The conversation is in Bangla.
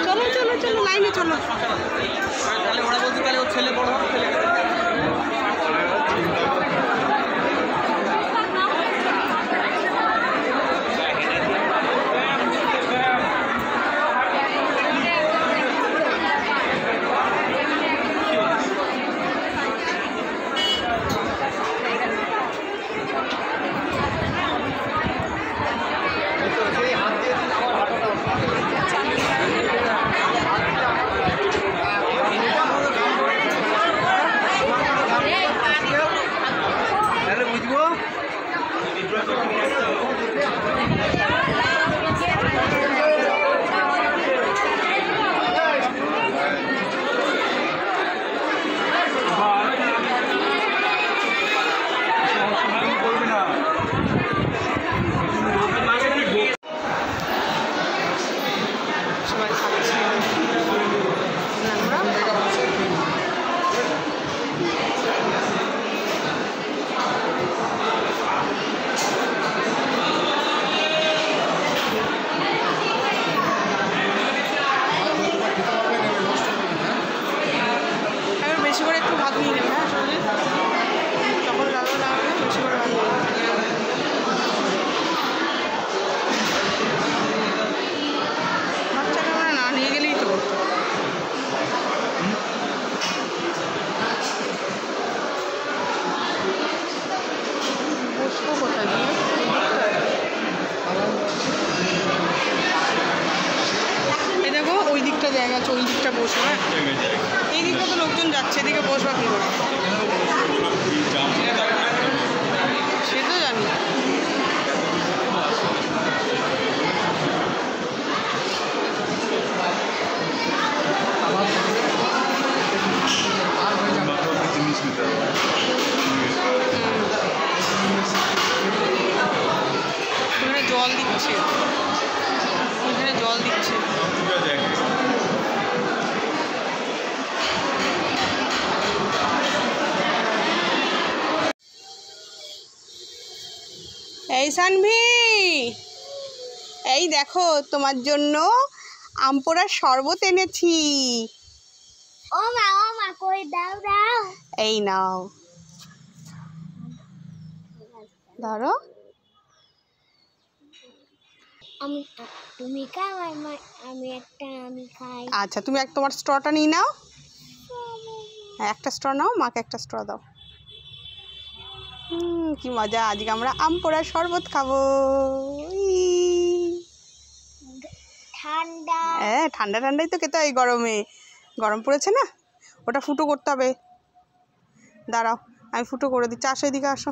চলো চলো চলো লাইনে চলো। তাহলে ওরা বলতে পারে ওর ছেলে বড় হবে ছেলে বেশি করে একটু ভাত নিয়ে নেবে। হ্যাঁ তখন লাগবে না বেশি করে ভাত নিয়ে বাচ্চাকে আমরা না নিয়ে গেলেই তো। বসবো কোথায় দিয়ে? এই দেখো ওই দিকটা জায়গা আছে, ওই দিকটা বসবো। হ্যাঁ এই দিকটা তো লোকজন যাচ্ছে, এদিকে বসবা কী করে? সে তো জানি। এখানে জল দিচ্ছে, এখানে জল দিচ্ছে। এই সানভি, এই দেখো তোমার জন্য আম পোড়ার শরবত এনেছি। ও মা কই দাও দাও। এই নাও ধরো। তুমি খাও আমি খাই। আচ্ছা তুমি তোমার স্ট্রটা নিয়ে নাও। হ্যাঁ একটা স্ট্র নাও, মাকে একটা স্ট্র দাও। কি মজা, আজকে আমরা আম পোড়ার শরবত খাবো। ঠান্ডা, হ্যাঁ ঠান্ডা ঠান্ডাই তো খেতে হয়, গরমে গরম পড়েছে না। ওটা ফুটো করতে হবে, দাঁড়াও আমি ফুটো করে দিচ্ছি। আসো এদিকে আসো।